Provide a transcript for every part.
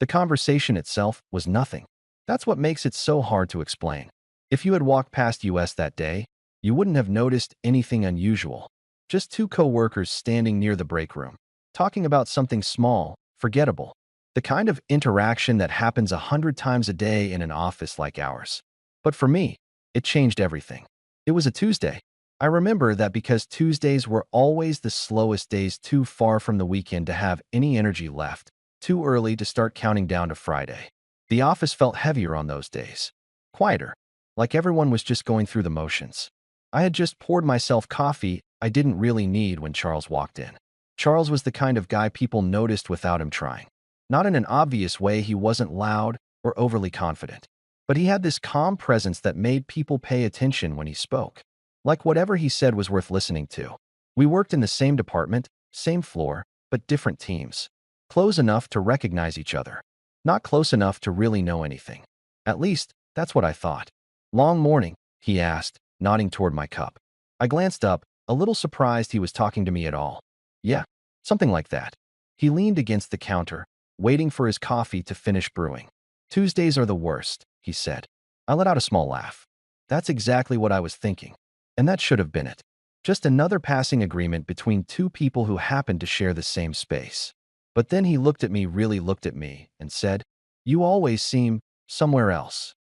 The conversation itself was nothing. That's what makes it so hard to explain. If you had walked past us that day, you wouldn't have noticed anything unusual. Just two coworkers standing near the break room, talking about something small, forgettable. The kind of interaction that happens 100 times a day in an office like ours. But for me, it changed everything. It was a Tuesday. I remember that because Tuesdays were always the slowest days, too far from the weekend to have any energy left, too early to start counting down to Friday. The office felt heavier on those days. Quieter, like everyone was just going through the motions. I had just poured myself coffee I didn't really need when Charles walked in. Charles was the kind of guy people noticed without him trying. Not in an obvious way, he wasn't loud or overly confident. But he had this calm presence that made people pay attention when he spoke. Like whatever he said was worth listening to. We worked in the same department, same floor, but different teams. Close enough to recognize each other. Not close enough to really know anything. At least, that's what I thought. "Long morning?" he asked, nodding toward my cup. I glanced up, a little surprised he was talking to me at all. "Yeah, something like that." He leaned against the counter, waiting for his coffee to finish brewing. "Tuesdays are the worst," he said. I let out a small laugh. That's exactly what I was thinking. And that should have been it. Just another passing agreement between two people who happened to share the same space. But then he really looked at me, and said, "You always seem somewhere else."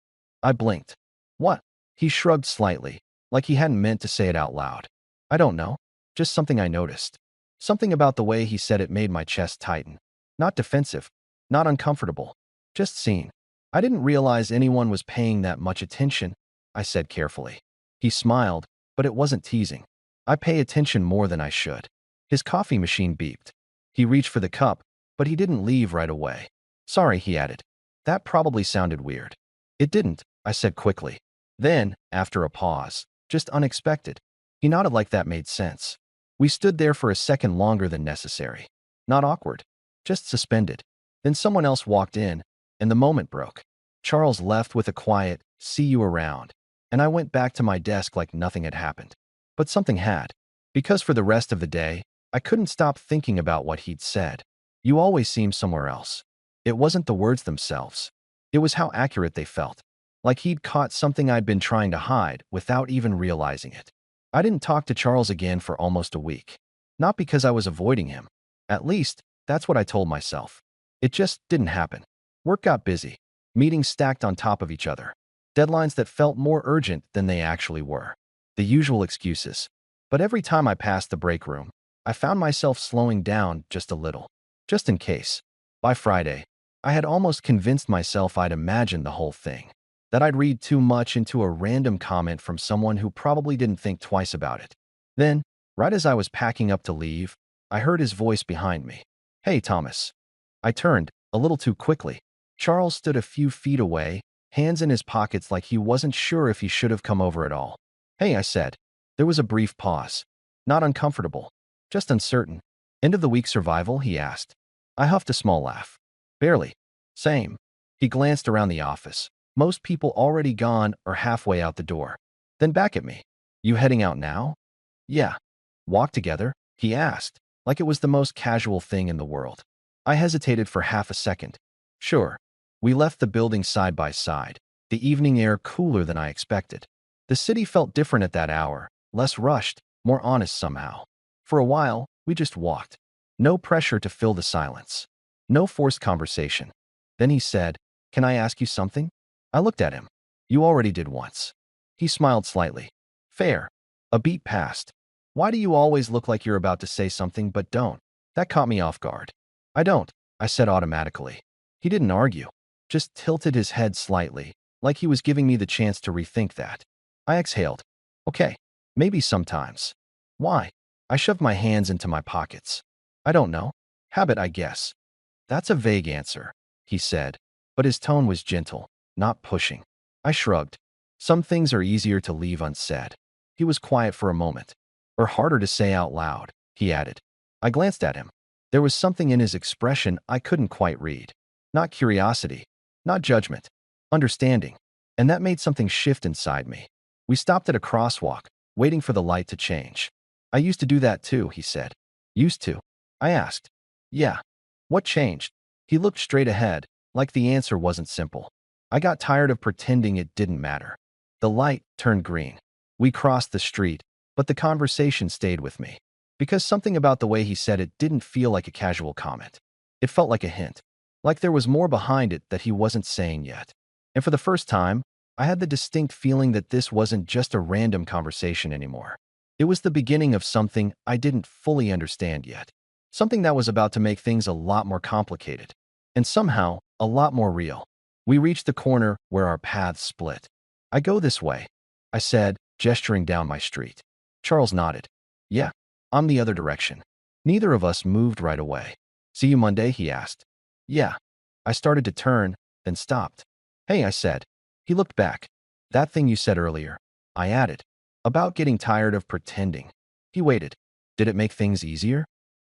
I blinked. "What?" He shrugged slightly, like he hadn't meant to say it out loud. "I don't know. Just something I noticed." Something about the way he said it made my chest tighten. Not defensive, not uncomfortable, just seen. "I didn't realize anyone was paying that much attention," I said carefully. He smiled, but it wasn't teasing. "I pay attention more than I should." His coffee machine beeped. He reached for the cup, but he didn't leave right away. "Sorry," he added. "That probably sounded weird." "It didn't," I said quickly. Then, after a pause, just unexpected, he nodded like that made sense. We stood there for a second longer than necessary. Not awkward, just suspended. Then someone else walked in, and the moment broke. Charles left with a quiet, "See you around," and I went back to my desk like nothing had happened. But something had. Because for the rest of the day, I couldn't stop thinking about what he'd said. "You always seem somewhere else." It wasn't the words themselves. It was how accurate they felt. Like he'd caught something I'd been trying to hide without even realizing it. I didn't talk to Charles again for almost a week. Not because I was avoiding him. At least, that's what I told myself. It just didn't happen. Work got busy. Meetings stacked on top of each other. Deadlines that felt more urgent than they actually were. The usual excuses. But every time I passed the break room, I found myself slowing down just a little. Just in case. By Friday, I had almost convinced myself I'd imagined the whole thing. That I'd read too much into a random comment from someone who probably didn't think twice about it. Then, right as I was packing up to leave, I heard his voice behind me. "Hey, Thomas." I turned, a little too quickly. Charles stood a few feet away, hands in his pockets like he wasn't sure if he should have come over at all. "Hey," I said. There was a brief pause. Not uncomfortable, just uncertain. "End of the week survival?" he asked. I huffed a small laugh. "Barely. Same." He glanced around the office. Most people already gone or halfway out the door. Then back at me. "You heading out now?" "Yeah." "Walk together?" he asked, like it was the most casual thing in the world. I hesitated for half a second. "Sure." We left the building side by side, the evening air cooler than I expected. The city felt different at that hour, less rushed, more honest somehow. For a while, we just walked. No pressure to fill the silence. No forced conversation. Then he said, "Can I ask you something?" I looked at him. "You already did once." He smiled slightly. "Fair." A beat passed. "Why do you always look like you're about to say something but don't?" That caught me off guard. "I don't," I said automatically. He didn't argue. Just tilted his head slightly, like he was giving me the chance to rethink that. I exhaled. "Okay, maybe sometimes." "Why?" I shoved my hands into my pockets. "I don't know. Habit, I guess." "That's a vague answer," he said, but his tone was gentle, not pushing. I shrugged. "Some things are easier to leave unsaid." He was quiet for a moment. "Or harder to say out loud," he added. I glanced at him. There was something in his expression I couldn't quite read. Not curiosity, not judgment, understanding. And that made something shift inside me. We stopped at a crosswalk, waiting for the light to change. "I used to do that too," he said. "Used to?" I asked. "Yeah." "What changed?" He looked straight ahead, like the answer wasn't simple. I got tired of pretending it didn't matter. The light turned green. We crossed the street, but the conversation stayed with me. Because something about the way he said it didn't feel like a casual comment. It felt like a hint. Like there was more behind it that he wasn't saying yet. And for the first time, I had the distinct feeling that this wasn't just a random conversation anymore. It was the beginning of something I didn't fully understand yet. Something that was about to make things a lot more complicated. And somehow, a lot more real. We reached the corner where our paths split. "I go this way," I said, gesturing down my street. Charles nodded. "Yeah, I'm the other direction." Neither of us moved right away. "See you Monday?" he asked. "Yeah." I started to turn, then stopped. "Hey," I said. He looked back. "That thing you said earlier," I added, "about getting tired of pretending." He waited. "Did it make things easier?"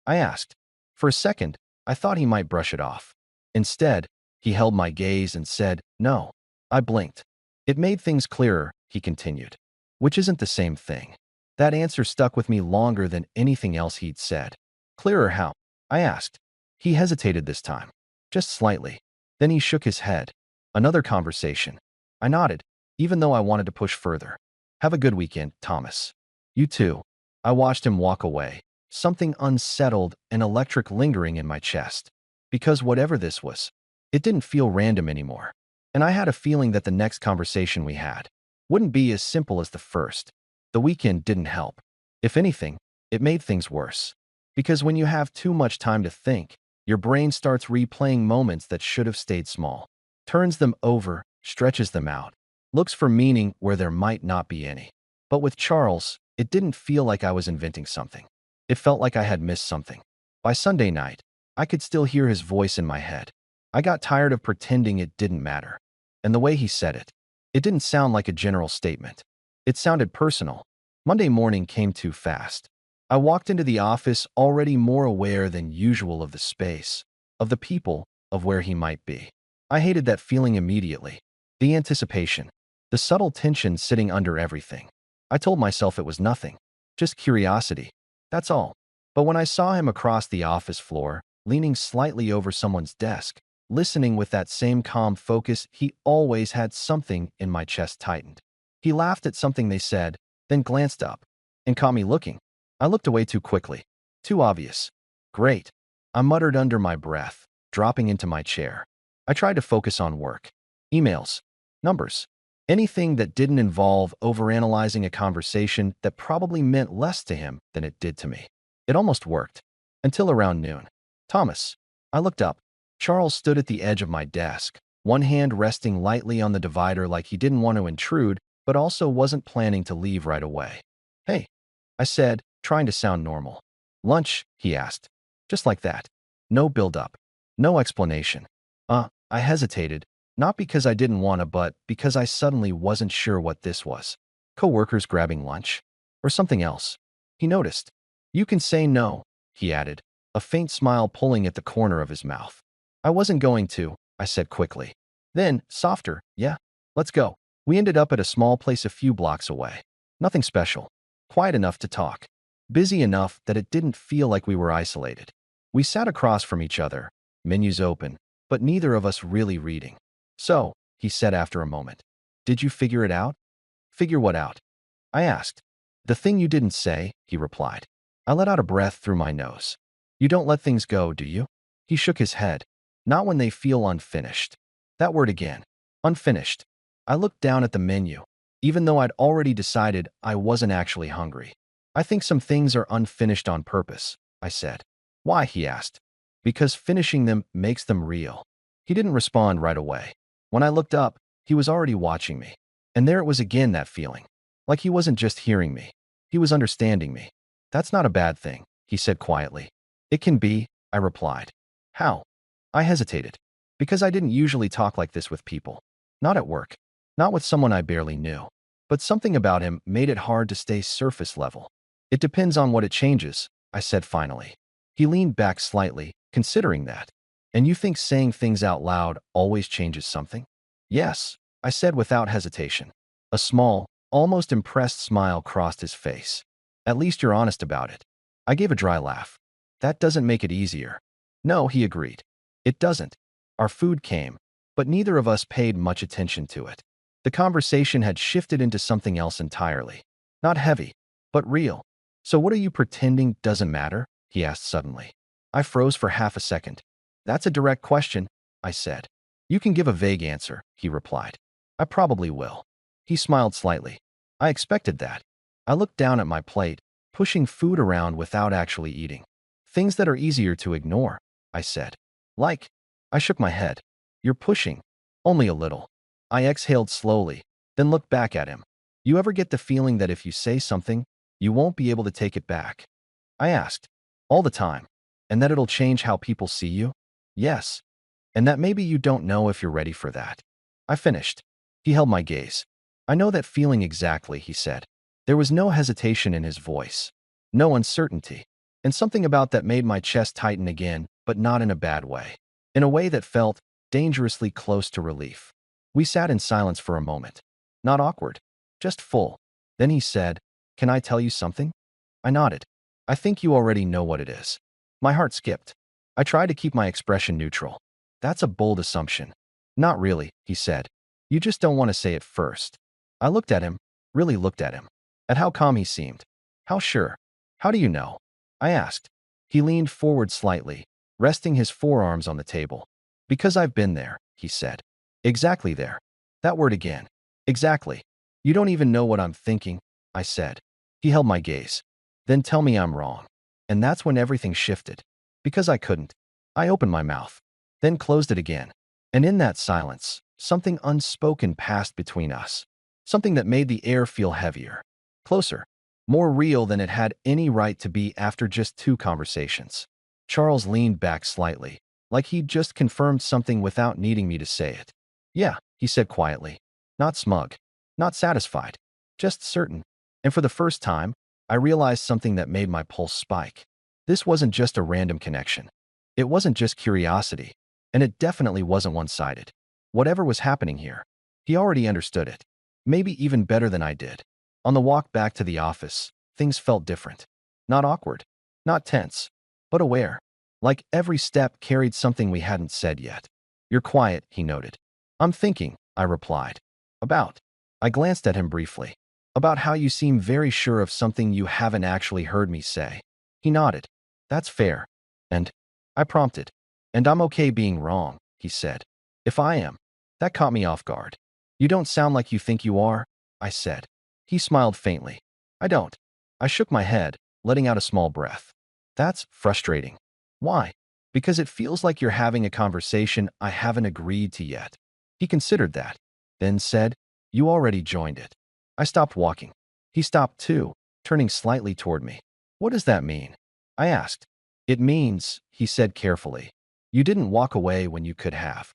I asked. For a second, I thought he might brush it off. Instead, he held my gaze and said, "No." I blinked. "It made things clearer," he continued. "Which isn't the same thing." That answer stuck with me longer than anything else he'd said. "Clearer how?" I asked. He hesitated this time, just slightly. Then he shook his head. "Another conversation." I nodded, even though I wanted to push further. "Have a good weekend, Thomas." "You too." I watched him walk away, something unsettled and electric lingering in my chest. Because whatever this was, it didn't feel random anymore. And I had a feeling that the next conversation we had wouldn't be as simple as the first. The weekend didn't help. If anything, it made things worse. Because when you have too much time to think, your brain starts replaying moments that should have stayed small, turns them over, stretches them out, looks for meaning where there might not be any. But with Charles, it didn't feel like I was inventing something. It felt like I had missed something. By Sunday night, I could still hear his voice in my head. I got tired of pretending it didn't matter. And the way he said it, it didn't sound like a general statement. It sounded personal. Monday morning came too fast. I walked into the office already more aware than usual of the space, of the people, of where he might be. I hated that feeling immediately. The anticipation, the subtle tension sitting under everything. I told myself it was nothing, just curiosity. That's all. But when I saw him across the office floor, leaning slightly over someone's desk, listening with that same calm focus he always had, something in my chest tightened. He laughed at something they said, then glanced up, and caught me looking. I looked away too quickly. Too obvious. "Great," I muttered under my breath, dropping into my chair. I tried to focus on work. Emails. Numbers. Anything that didn't involve overanalyzing a conversation that probably meant less to him than it did to me. It almost worked. Until around noon. "Thomas." I looked up. Charles stood at the edge of my desk, one hand resting lightly on the divider like he didn't want to intrude, but also wasn't planning to leave right away. "Hey," I said, trying to sound normal. "Lunch?" he asked. Just like that. No build-up. No explanation. I hesitated, not because I didn't want to, but because I suddenly wasn't sure what this was. Coworkers grabbing lunch? Or something else? He noticed. "You can say no," he added, a faint smile pulling at the corner of his mouth. "I wasn't going to," I said quickly. Then, softer, "Yeah, let's go." We ended up at a small place a few blocks away. Nothing special. Quiet enough to talk. Busy enough that it didn't feel like we were isolated. We sat across from each other, menus open, but neither of us really reading. "So," he said after a moment, "did you figure it out?" "Figure what out?" I asked. "The thing you didn't say," he replied. I let out a breath through my nose. "You don't let things go, do you?" He shook his head. "Not when they feel unfinished." That word again. Unfinished. I looked down at the menu, even though I'd already decided I wasn't actually hungry. "I think some things are unfinished on purpose," I said. "Why?" he asked. "Because finishing them makes them real." He didn't respond right away. When I looked up, he was already watching me. And there it was again, that feeling. Like he wasn't just hearing me. He was understanding me. "That's not a bad thing," he said quietly. "It can be," I replied. "How?" I hesitated. Because I didn't usually talk like this with people. Not at work. Not with someone I barely knew. But something about him made it hard to stay surface level. "It depends on what it changes," I said finally. He leaned back slightly, considering that. "And you think saying things out loud always changes something?" "Yes," I said without hesitation. A small, almost impressed smile crossed his face. "At least you're honest about it." I gave a dry laugh. "That doesn't make it easier." "No," he agreed. "It doesn't. Our food came, but neither of us paid much attention to it. The conversation had shifted into something else entirely. Not heavy, but real. "So what are you pretending doesn't matter?" he asked suddenly. I froze for half a second. "That's a direct question," I said. "You can give a vague answer," he replied. "I probably will." He smiled slightly. I expected that. I looked down at my plate, pushing food around without actually eating. "Things that are easier to ignore," I said. "Like?" I shook my head. "You're pushing." "Only a little." I exhaled slowly, then looked back at him. "You ever get the feeling that if you say something, you won't be able to take it back?" I asked. "All the time. And that it'll change how people see you?" "Yes. And that maybe you don't know if you're ready for that." I finished. He held my gaze. "I know that feeling exactly," he said. There was no hesitation in his voice, no uncertainty, and something about that made my chest tighten again, but not in a bad way. In a way that felt dangerously close to relief. We sat in silence for a moment. Not awkward, just full. Then he said, "Can I tell you something?" I nodded. "I think you already know what it is." My heart skipped. I tried to keep my expression neutral. "That's a bold assumption." "Not really," he said. "You just don't want to say it first." I looked at him, really looked at him, at how calm he seemed. "How sure? How do you know?" I asked. He leaned forward slightly, resting his forearms on the table. "Because I've been there," he said. "Exactly there." That word again. "Exactly. You don't even know what I'm thinking," I said. He held my gaze. "Then tell me I'm wrong." And that's when everything shifted. Because I couldn't. I opened my mouth, then closed it again. And in that silence, something unspoken passed between us. Something that made the air feel heavier, closer, more real than it had any right to be after just 2 conversations. Charles leaned back slightly, like he'd just confirmed something without needing me to say it. "Yeah," he said quietly. Not smug, not satisfied, just certain. And for the first time, I realized something that made my pulse spike. This wasn't just a random connection. It wasn't just curiosity, and it definitely wasn't one-sided. Whatever was happening here, he already understood it. Maybe even better than I did. On the walk back to the office, things felt different. Not awkward, not tense, but aware. Like every step carried something we hadn't said yet. "You're quiet," he noted. "I'm thinking," I replied. "About?" I glanced at him briefly. "About how you seem very sure of something you haven't actually heard me say." He nodded. "That's fair." And I prompted. "And I'm okay being wrong," he said. "If I am." That caught me off guard. "You don't sound like you think you are," I said. He smiled faintly. "I don't." I shook my head, letting out a small breath. "That's frustrating." "Why?" "Because it feels like you're having a conversation I haven't agreed to yet." He considered that, then said, "You already joined it." I stopped walking. He stopped too, turning slightly toward me. "What does that mean?" I asked. "It means," he said carefully, "you didn't walk away when you could have."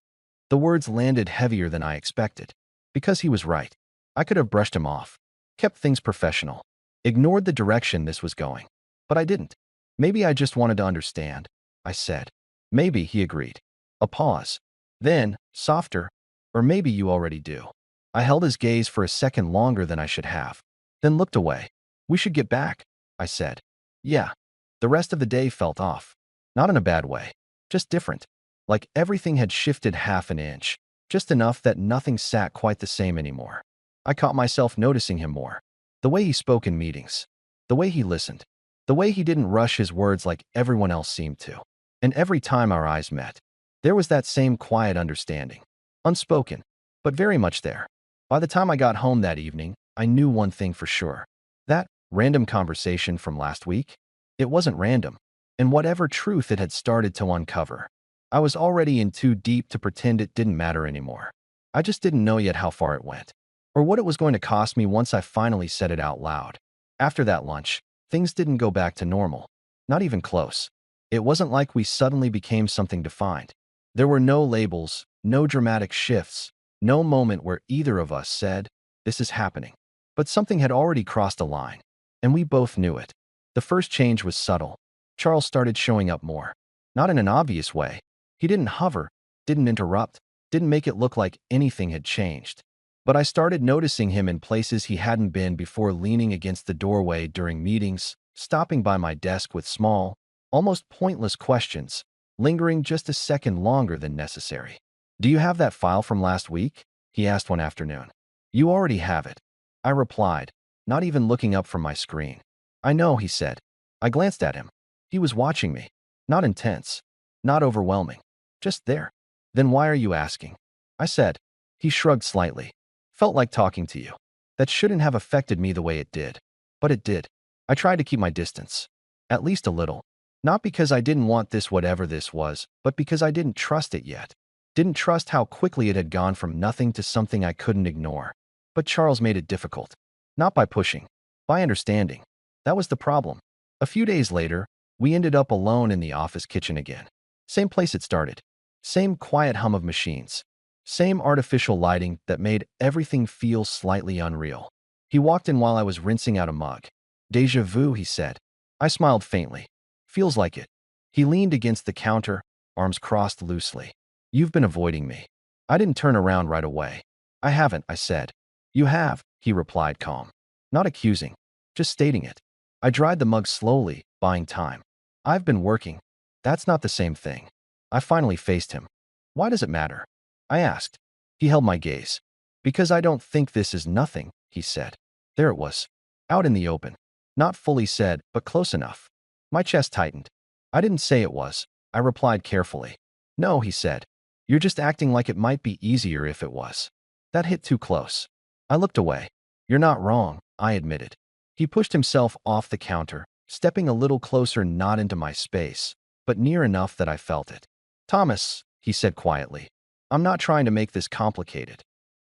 The words landed heavier than I expected. Because he was right. I could have brushed him off, kept things professional, ignored the direction this was going. But I didn't. "Maybe I just wanted to understand," I said. "Maybe," he agreed. A pause. Then, softer, "Or maybe you already do." I held his gaze for a second longer than I should have, then looked away. "We should get back," I said. "Yeah." The rest of the day felt off. Not in a bad way, just different. Like everything had shifted half an inch, just enough that nothing sat quite the same anymore. I caught myself noticing him more. The way he spoke in meetings, the way he listened, the way he didn't rush his words like everyone else seemed to. And every time our eyes met, there was that same quiet understanding. Unspoken, but very much there. By the time I got home that evening, I knew one thing for sure. That random conversation from last week, it wasn't random. And whatever truth it had started to uncover, I was already in too deep to pretend it didn't matter anymore. I just didn't know yet how far it went, or what it was going to cost me once I finally said it out loud. After that lunch, things didn't go back to normal. Not even close. It wasn't like we suddenly became something defined. There were no labels, no dramatic shifts, no moment where either of us said, "This is happening." But something had already crossed a line, and we both knew it. The first change was subtle. Charles started showing up more. Not in an obvious way. He didn't hover, didn't interrupt, didn't make it look like anything had changed. But I started noticing him in places he hadn't been before, leaning against the doorway during meetings, stopping by my desk with small, almost pointless questions, lingering just a second longer than necessary. Do you have that file from last week? He asked one afternoon. You already have it, I replied, not even looking up from my screen. I know, he said. I glanced at him. He was watching me. Not intense. Not overwhelming. Just there. Then why are you asking? I said. He shrugged slightly. Felt like talking to you. That shouldn't have affected me the way it did. But it did. I tried to keep my distance. At least a little. Not because I didn't want this whatever this was, but because I didn't trust it yet. Didn't trust how quickly it had gone from nothing to something I couldn't ignore. But Charles made it difficult. Not by pushing. By understanding. That was the problem. A few days later, we ended up alone in the office kitchen again. Same place it started. Same quiet hum of machines. Same artificial lighting that made everything feel slightly unreal. He walked in while I was rinsing out a mug. Déjà vu, he said. I smiled faintly. Feels like it. He leaned against the counter, arms crossed loosely. You've been avoiding me. I didn't turn around right away. I haven't, I said. You have, he replied, calm. Not accusing. Just stating it. I dried the mug slowly, buying time. I've been working. That's not the same thing. I finally faced him. Why does it matter? I asked. He held my gaze. Because I don't think this is nothing, he said. There it was. Out in the open. Not fully said, but close enough. My chest tightened. I didn't say it was. I replied carefully. No, he said. You're just acting like it might be easier if it was. That hit too close. I looked away. You're not wrong, I admitted. He pushed himself off the counter, stepping a little closer, not into my space, but near enough that I felt it. Thomas, he said quietly, I'm not trying to make this complicated.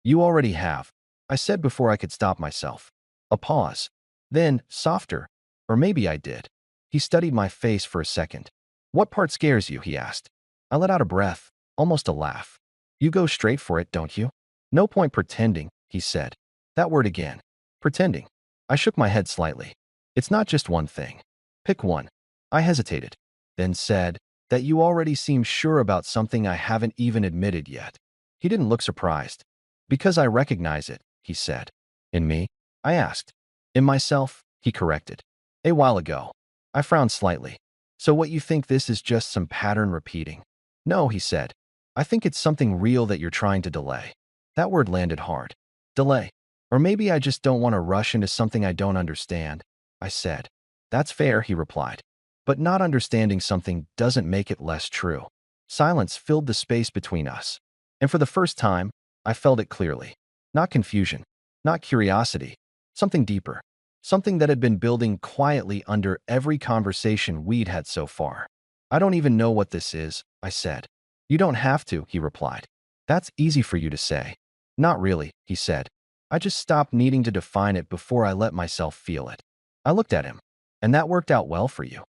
You already have, I said before I could stop myself. A pause. Then, softer, or maybe I did. He studied my face for a second. What part scares you? He asked. I let out a breath, almost a laugh. You go straight for it, don't you? No point pretending, he said. That word again. Pretending. I shook my head slightly. It's not just one thing. Pick one. I hesitated, then said, that you already seem sure about something I haven't even admitted yet. He didn't look surprised. Because I recognize it, he said. In me? I asked. In myself, he corrected. A while ago. I frowned slightly. So what, you think this is just some pattern repeating? No, he said. I think it's something real that you're trying to delay. That word landed hard. Delay. Or maybe I just don't want to rush into something I don't understand, I said. That's fair, he replied. But not understanding something doesn't make it less true. Silence filled the space between us. And for the first time, I felt it clearly. Not confusion. Not curiosity. Something deeper. Something that had been building quietly under every conversation we'd had so far. I don't even know what this is, I said. You don't have to, he replied. That's easy for you to say. Not really, he said. I just stopped needing to define it before I let myself feel it. I looked at him. And that worked out well for you?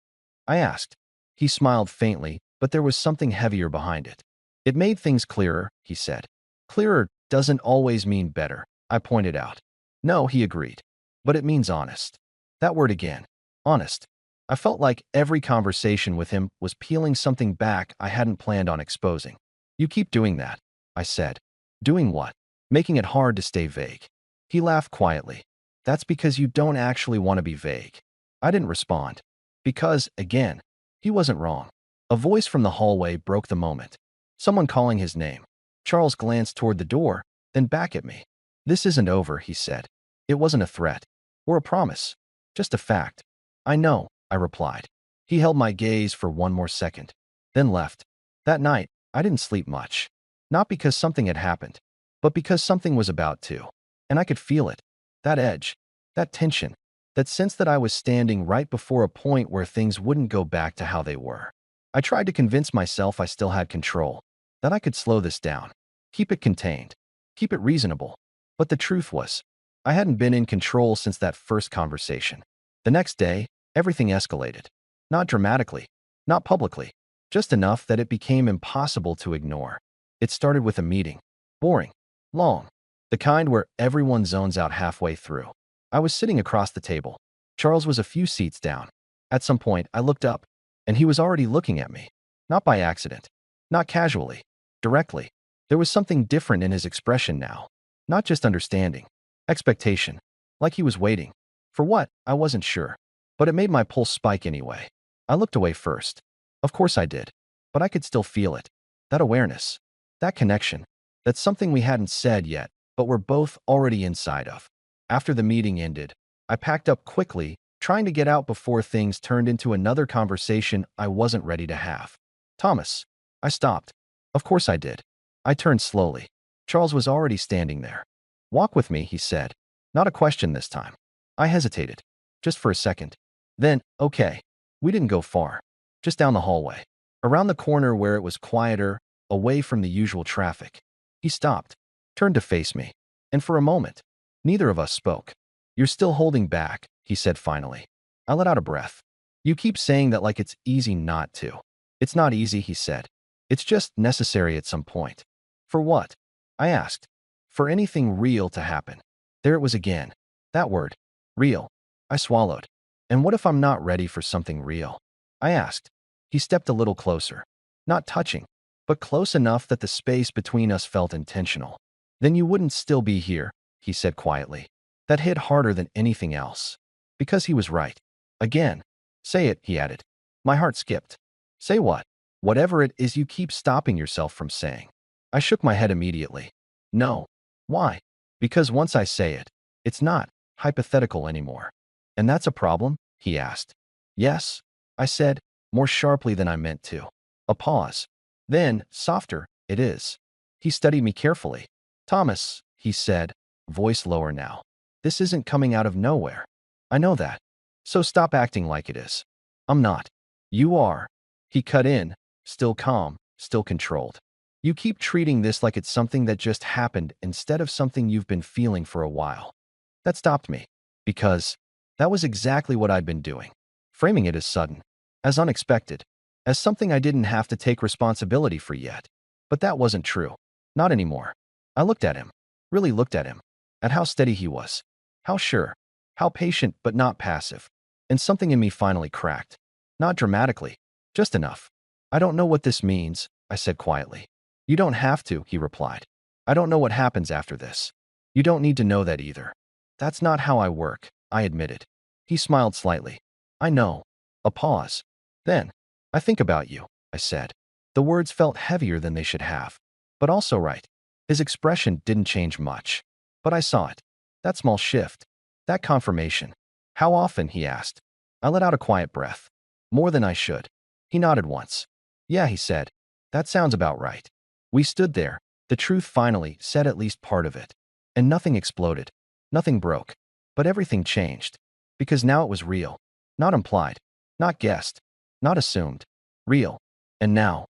I asked. He smiled faintly, but there was something heavier behind it. It made things clearer, he said. Clearer doesn't always mean better, I pointed out. No, he agreed. But it means honest. That word again. Honest. I felt like every conversation with him was peeling something back I hadn't planned on exposing. You keep doing that, I said. Doing what? Making it hard to stay vague. He laughed quietly. That's because you don't actually want to be vague. I didn't respond. Because, again, he wasn't wrong. A voice from the hallway broke the moment. Someone calling his name. Charles glanced toward the door, then back at me. This isn't over, he said. It wasn't a threat. Or a promise. Just a fact. I know, I replied. He held my gaze for one more second, then left. That night, I didn't sleep much. Not because something had happened, but because something was about to. And I could feel it. That edge. That tension. That sense that I was standing right before a point where things wouldn't go back to how they were. I tried to convince myself I still had control. That I could slow this down. Keep it contained. Keep it reasonable. But the truth was, I hadn't been in control since that first conversation. The next day, everything escalated. Not dramatically. Not publicly. Just enough that it became impossible to ignore. It started with a meeting. Boring. Long. The kind where everyone zones out halfway through. I was sitting across the table. Charles was a few seats down. At some point, I looked up, and he was already looking at me. Not by accident. Not casually. Directly. There was something different in his expression now. Not just understanding. Expectation. Like he was waiting. For what? I wasn't sure. But it made my pulse spike anyway. I looked away first. Of course I did. but I could still feel it. That awareness, that connection, that's something we hadn't said yet, but we're both already inside of. After the meeting ended, I packed up quickly, trying to get out before things turned into another conversation I wasn't ready to have. Thomas. I stopped. Of course I did. I turned slowly. Charles was already standing there. Walk with me, he said. Not a question this time. I hesitated. Just for a second. Then, okay. We didn't go far. Just down the hallway. Around the corner where it was quieter, away from the usual traffic. He stopped, turned to face me. And for a moment, neither of us spoke. You're still holding back, he said finally. I let out a breath. You keep saying that like it's easy not to. It's not easy, he said. It's just necessary at some point. For what? I asked. For anything real to happen. There it was again. That word. Real. I swallowed. And what if I'm not ready for something real? I asked. He stepped a little closer. Not touching, but close enough that the space between us felt intentional. Then you wouldn't still be here, he said quietly. That hit harder than anything else. Because he was right. Again. Say it, he added. My heart skipped. Say what? Whatever it is you keep stopping yourself from saying. I shook my head immediately. No. Why? Because once I say it, it's not hypothetical anymore. And that's a problem? He asked. Yes, I said, more sharply than I meant to. A pause. Then, softer, it is. He studied me carefully. Thomas, he said, voice lower now. This isn't coming out of nowhere. I know that. So stop acting like it is. I'm not. You are. He cut in, still calm, still controlled. You keep treating this like it's something that just happened instead of something you've been feeling for a while. That stopped me. Because that was exactly what I'd been doing. Framing it as sudden, as unexpected, as something I didn't have to take responsibility for yet. But that wasn't true. Not anymore. I looked at him. Really looked at him. At how steady he was. How sure. How patient but not passive. And something in me finally cracked. Not dramatically. Just enough. I don't know what this means, I said quietly. You don't have to, he replied. I don't know what happens after this. You don't need to know that either. That's not how I work, I admitted. He smiled slightly. I know. A pause. Then, I think about you, I said. The words felt heavier than they should have. But also right. His expression didn't change much. But I saw it. That small shift. That confirmation. How often, he asked. I let out a quiet breath. More than I should. He nodded once. Yeah, he said. That sounds about right. We stood there. The truth finally said at least part of it. And nothing exploded. Nothing broke. But everything changed. Because now it was real. Not implied. Not guessed. Not assumed. Real. And now?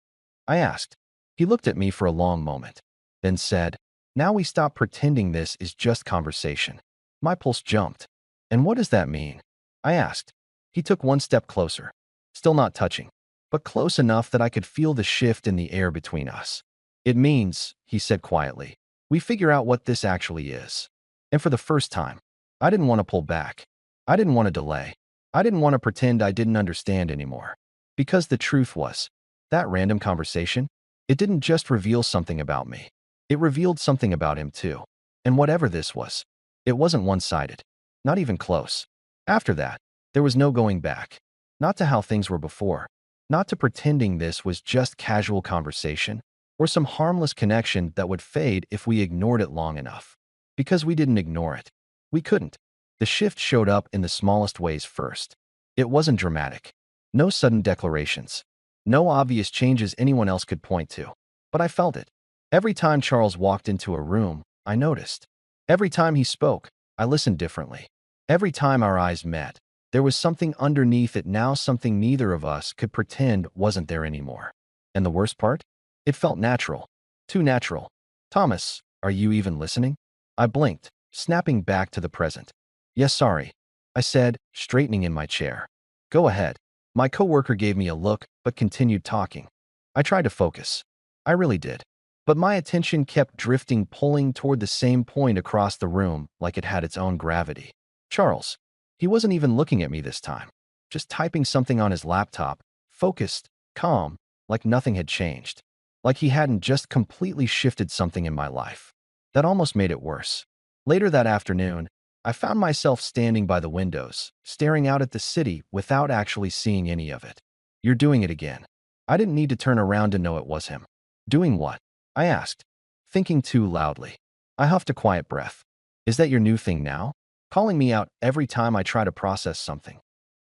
I asked. He looked at me for a long moment. Then said, now we stop pretending this is just conversation. My pulse jumped. And what does that mean? I asked. He took one step closer. Still not touching. But close enough that I could feel the shift in the air between us. It means, he said quietly, we figure out what this actually is. And for the first time, I didn't want to pull back. I didn't want to delay. I didn't want to pretend I didn't understand anymore. Because the truth was, that random conversation, it didn't just reveal something about me. It revealed something about him too. And whatever this was, it wasn't one-sided. Not even close. After that, there was no going back. Not to how things were before. Not to pretending this was just casual conversation or some harmless connection that would fade if we ignored it long enough. Because we didn't ignore it. We couldn't. The shift showed up in the smallest ways first. It wasn't dramatic. No sudden declarations. No obvious changes anyone else could point to. But I felt it. Every time Charles walked into a room, I noticed. Every time he spoke, I listened differently. Every time our eyes met, there was something underneath it now, something neither of us could pretend wasn't there anymore. And the worst part? It felt natural. Too natural. Thomas, are you even listening? I blinked, snapping back to the present. Yes, sorry, I said, straightening in my chair. Go ahead. My coworker gave me a look, but continued talking. I tried to focus. I really did. But my attention kept drifting, pulling toward the same point across the room like it had its own gravity. Charles. He wasn't even looking at me this time. Just typing something on his laptop, focused, calm, like nothing had changed. Like he hadn't just completely shifted something in my life. That almost made it worse. Later that afternoon, I found myself standing by the windows, staring out at the city without actually seeing any of it. You're doing it again. I didn't need to turn around to know it was him. Doing what? I asked, thinking too loudly. I huffed a quiet breath. Is that your new thing now? Calling me out every time I try to process something.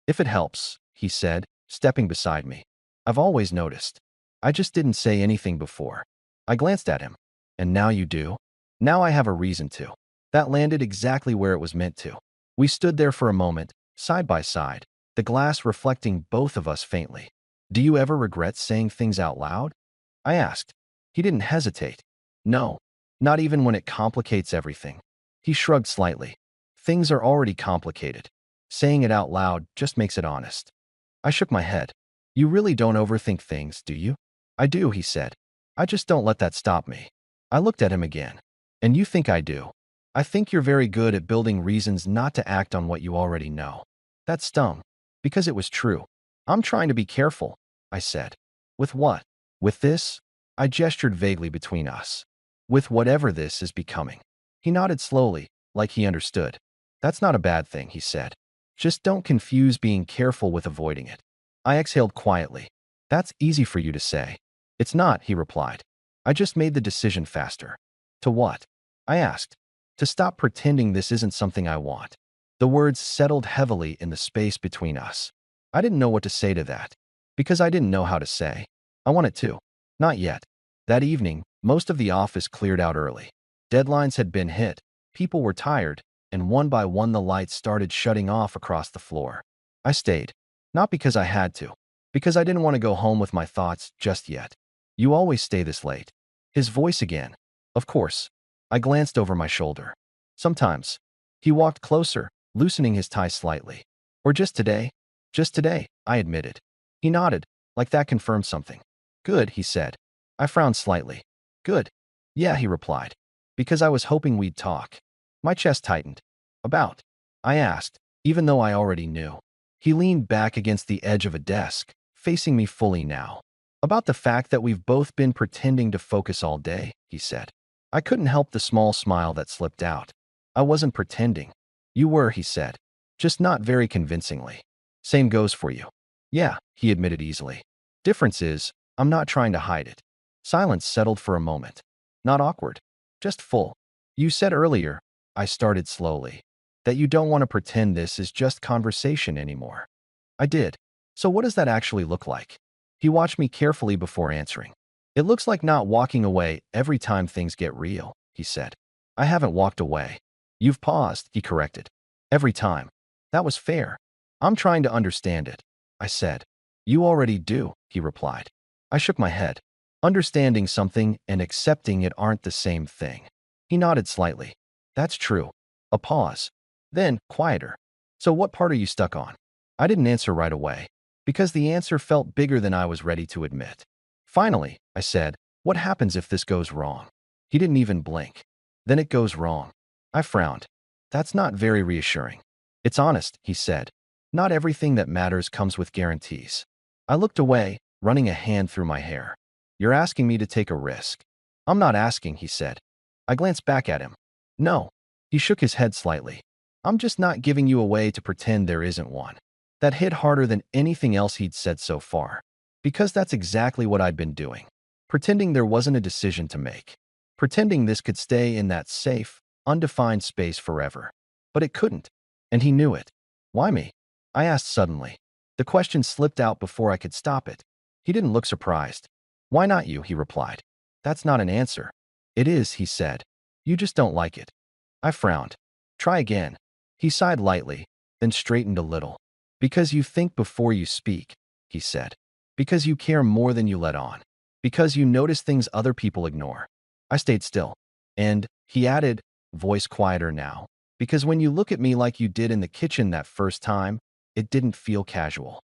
If it helps, he said, stepping beside me. I've always noticed. I just didn't say anything before. I glanced at him. And now you do? Now I have a reason to. That landed exactly where it was meant to. We stood there for a moment, side by side, the glass reflecting both of us faintly. Do you ever regret saying things out loud? I asked. He didn't hesitate. No, not even when it complicates everything. He shrugged slightly. Things are already complicated. Saying it out loud just makes it honest. I shook my head. You really don't overthink things, do you? I do, he said. I just don't let that stop me. I looked at him again. And you think I do? I think you're very good at building reasons not to act on what you already know. That stung. Because it was true. I'm trying to be careful, I said. With what? With this? I gestured vaguely between us. With whatever this is becoming. He nodded slowly, like he understood. That's not a bad thing, he said. Just don't confuse being careful with avoiding it. I exhaled quietly. That's easy for you to say. It's not, he replied. I just made the decision faster. To what? I asked. To stop pretending this isn't something I want. The words settled heavily in the space between us. I didn't know what to say to that. Because I didn't know how to say. I wanted to. Not yet. That evening, most of the office cleared out early. Deadlines had been hit, people were tired, and one by one the lights started shutting off across the floor. I stayed. Not because I had to. Because I didn't want to go home with my thoughts just yet. You always stay this late. His voice again. Of course. I glanced over my shoulder. Sometimes. He walked closer, loosening his tie slightly. Or just today? Just today, I admitted. He nodded, like that confirmed something. Good, he said. I frowned slightly. Good. Yeah, he replied. Because I was hoping we'd talk. My chest tightened. About? I asked, even though I already knew. He leaned back against the edge of a desk, facing me fully now. About the fact that we've both been pretending to focus all day, he said. I couldn't help the small smile that slipped out. I wasn't pretending. You were, he said. Just not very convincingly. Same goes for you. Yeah, he admitted easily. Difference is, I'm not trying to hide it. Silence settled for a moment. Not awkward. Just full. You said earlier, I started slowly, that you don't want to pretend this is just conversation anymore. I did. So what does that actually look like? He watched me carefully before answering. It looks like not walking away every time things get real, he said. I haven't walked away. You've paused, he corrected. Every time. That was fair. I'm trying to understand it, I said. You already do, he replied. I shook my head. Understanding something and accepting it aren't the same thing. He nodded slightly. That's true. A pause. Then, quieter. So what part are you stuck on? I didn't answer right away, because the answer felt bigger than I was ready to admit. Finally, I said, what happens if this goes wrong? He didn't even blink. Then it goes wrong. I frowned. That's not very reassuring. It's honest, he said. Not everything that matters comes with guarantees. I looked away, running a hand through my hair. You're asking me to take a risk. I'm not asking, he said. I glanced back at him. No. He shook his head slightly. I'm just not giving you a way to pretend there isn't one. That hit harder than anything else he'd said so far. Because that's exactly what I'd been doing. Pretending there wasn't a decision to make. Pretending this could stay in that safe, undefined space forever. But it couldn't. And he knew it. Why me? I asked suddenly. The question slipped out before I could stop it. He didn't look surprised. Why not you? He replied. That's not an answer. It is, he said. You just don't like it. I frowned. Try again. He sighed lightly, then straightened a little. Because you think before you speak, he said. Because you care more than you let on. Because you notice things other people ignore. I stayed still. And, he added, voice quieter now, because when you look at me like you did in the kitchen that first time, it didn't feel casual.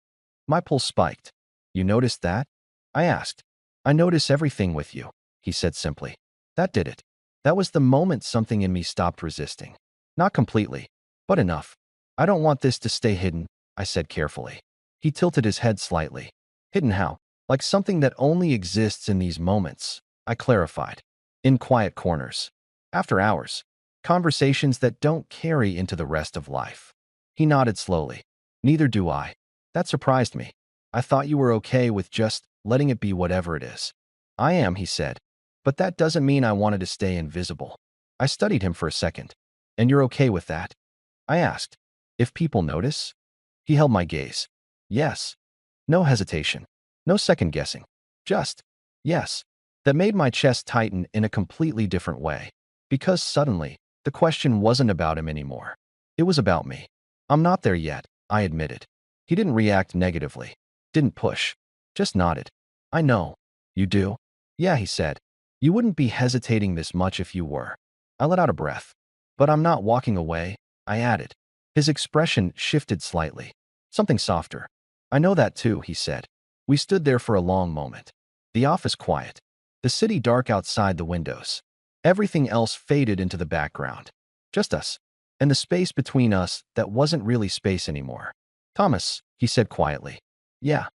My pulse spiked. You noticed that? I asked. I notice everything with you, he said simply. That did it. That was the moment something in me stopped resisting. Not completely, but enough. I don't want this to stay hidden, I said carefully. He tilted his head slightly. Hidden how? Like something that only exists in these moments, I clarified. In quiet corners. After hours. Conversations that don't carry into the rest of life. He nodded slowly. Neither do I. That surprised me. I thought you were okay with just letting it be whatever it is. I am, he said. But that doesn't mean I wanted to stay invisible. I studied him for a second. And you're okay with that? I asked. If people notice? He held my gaze. Yes. No hesitation. No second guessing. Just, yes. That made my chest tighten in a completely different way. Because suddenly, the question wasn't about him anymore. It was about me. I'm not there yet, I admitted. He didn't react negatively. Didn't push. Just nodded. I know. You do? Yeah, he said. You wouldn't be hesitating this much if you were. I let out a breath. But I'm not walking away, I added. His expression shifted slightly. Something softer. I know that too, he said. We stood there for a long moment. The office quiet. The city dark outside the windows. Everything else faded into the background. Just us. And the space between us that wasn't really space anymore. Thomas, he said quietly. Yeah.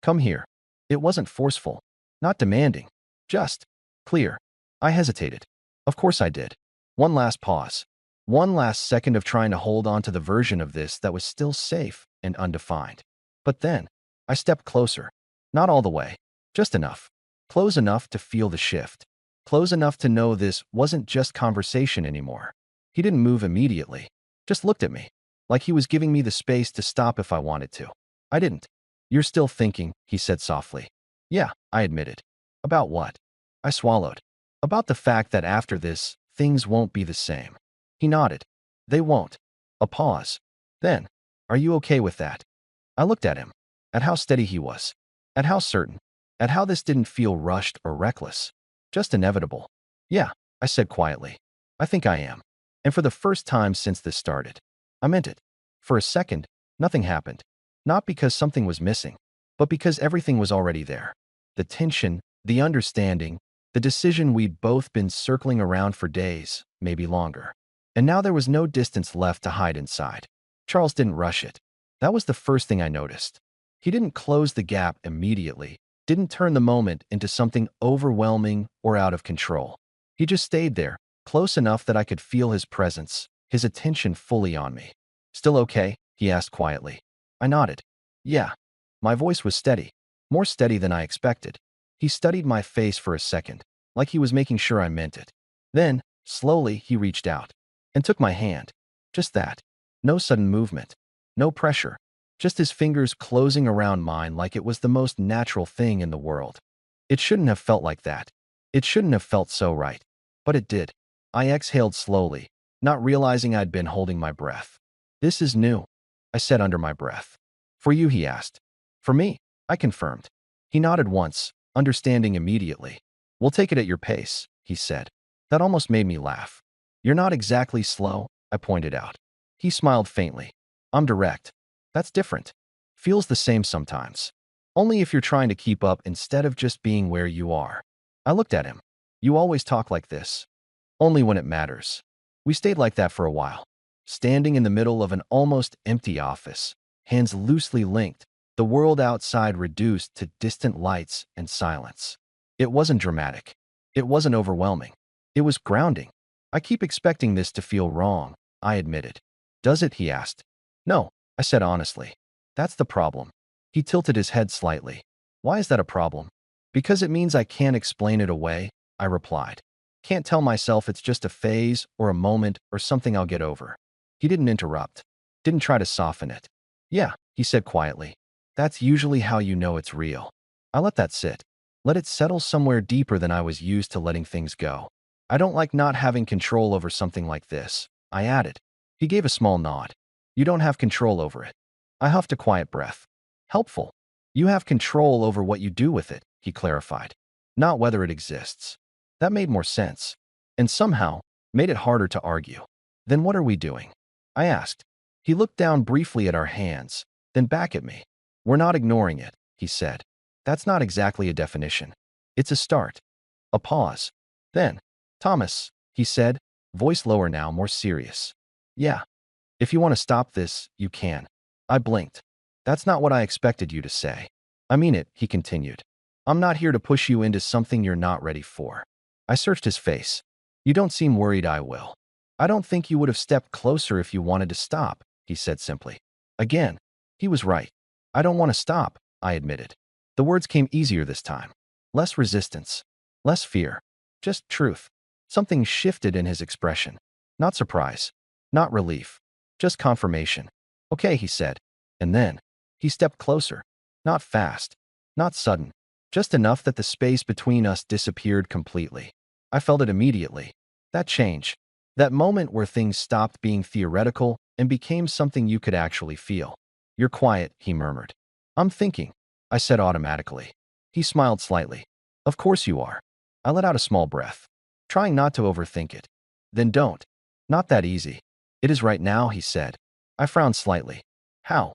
Come here. It wasn't forceful. Not demanding. Just clear. I hesitated. Of course I did. One last pause. One last second of trying to hold on to the version of this that was still safe and undefined. But then, I stepped closer. Not all the way. Just enough. Close enough to feel the shift. Close enough to know this wasn't just conversation anymore. He didn't move immediately. Just looked at me. Like he was giving me the space to stop if I wanted to. I didn't. You're still thinking, he said softly. Yeah, I admitted. About what? I swallowed. About the fact that after this, things won't be the same. He nodded. They won't. A pause. Then, are you okay with that? I looked at him. At how steady he was. At how certain. At how this didn't feel rushed or reckless. Just inevitable. Yeah, I said quietly. I think I am. And for the first time since this started. I meant it. For a second, nothing happened. Not because something was missing, but because everything was already there. The tension, the understanding, the decision we'd both been circling around for days, maybe longer. And now there was no distance left to hide inside. Charles didn't rush it. That was the first thing I noticed. He didn't close the gap immediately, didn't turn the moment into something overwhelming or out of control. He just stayed there, close enough that I could feel his presence, his attention fully on me. Still okay? He asked quietly. I nodded. Yeah. My voice was steady, more steady than I expected. He studied my face for a second, like he was making sure I meant it. Then, slowly, he reached out and took my hand. Just that. No sudden movement. No pressure. Just his fingers closing around mine like it was the most natural thing in the world. It shouldn't have felt like that. It shouldn't have felt so right. But it did. I exhaled slowly, not realizing I'd been holding my breath. This is new, I said under my breath. For you, he asked. For me, I confirmed. He nodded once, understanding immediately. We'll take it at your pace, he said. That almost made me laugh. You're not exactly slow, I pointed out. He smiled faintly. I'm direct. That's different. Feels the same sometimes. Only if you're trying to keep up instead of just being where you are. I looked at him. You always talk like this. Only when it matters. We stayed like that for a while, standing in the middle of an almost empty office, hands loosely linked, the world outside reduced to distant lights and silence. It wasn't dramatic. It wasn't overwhelming. It was grounding. I keep expecting this to feel wrong, I admitted. Does it? He asked. No, I said honestly. That's the problem. He tilted his head slightly. Why is that a problem? Because it means I can't explain it away, I replied. Can't tell myself it's just a phase or a moment or something I'll get over. He didn't interrupt. Didn't try to soften it. Yeah, he said quietly. That's usually how you know it's real. I let that sit. Let it settle somewhere deeper than I was used to letting things go. I don't like not having control over something like this, I added. He gave a small nod. You don't have control over it. I huffed a quiet breath. Helpful. You have control over what you do with it, he clarified. Not whether it exists. That made more sense. And somehow, made it harder to argue. Then what are we doing? I asked. He looked down briefly at our hands, then back at me. We're not ignoring it, he said. That's not exactly a definition. It's a start. A pause. Then, Thomas, he said, voice lower now, more serious. Yeah. If you want to stop this, you can. I blinked. That's not what I expected you to say. I mean it, he continued. I'm not here to push you into something you're not ready for. I searched his face. You don't seem worried I will. I don't think you would have stepped closer if you wanted to stop, he said simply. Again, he was right. I don't want to stop, I admitted. The words came easier this time. Less resistance. Less fear. Just truth. Something shifted in his expression. Not surprise. Not relief. Just confirmation. Okay, he said. And then, he stepped closer. Not fast. Not sudden. Just enough that the space between us disappeared completely. I felt it immediately. That change. That moment where things stopped being theoretical and became something you could actually feel. You're quiet, he murmured. I'm thinking, I said automatically. He smiled slightly. Of course you are. I let out a small breath, trying not to overthink it. Then don't. Not that easy. It is right now, he said. I frowned slightly. How?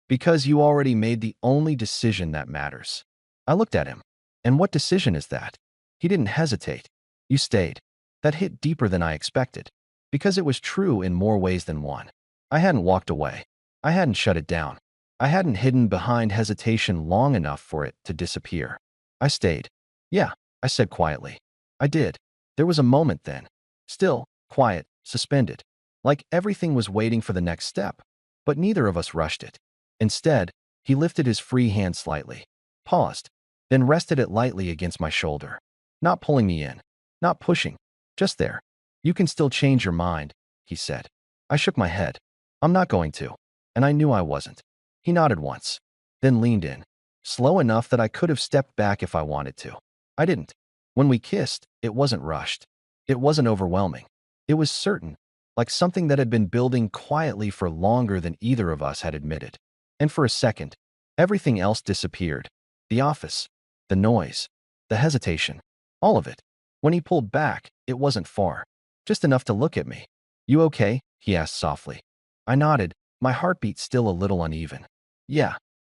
Because you already made the only decision that matters. I looked at him. And what decision is that? He didn't hesitate. You stayed. That hit deeper than I expected. Because it was true in more ways than one. I hadn't walked away. I hadn't shut it down. I hadn't hidden behind hesitation long enough for it to disappear. I stayed. Yeah, I said quietly. I did. There was a moment then. Still, quiet, suspended. Like everything was waiting for the next step. But neither of us rushed it. Instead, he lifted his free hand slightly. Paused. Then rested it lightly against my shoulder. Not pulling me in. Not pushing. Just there. You can still change your mind, he said. I shook my head. I'm not going to. And I knew I wasn't. He nodded once. Then leaned in. Slow enough that I could have stepped back if I wanted to. I didn't. When we kissed, it wasn't rushed. It wasn't overwhelming. It was certain, like something that had been building quietly for longer than either of us had admitted. And for a second, everything else disappeared. The office, the noise, the hesitation, all of it. When he pulled back, it wasn't far. Just enough to look at me. You okay? He asked softly. I nodded, my heartbeat still a little uneven. Yeah.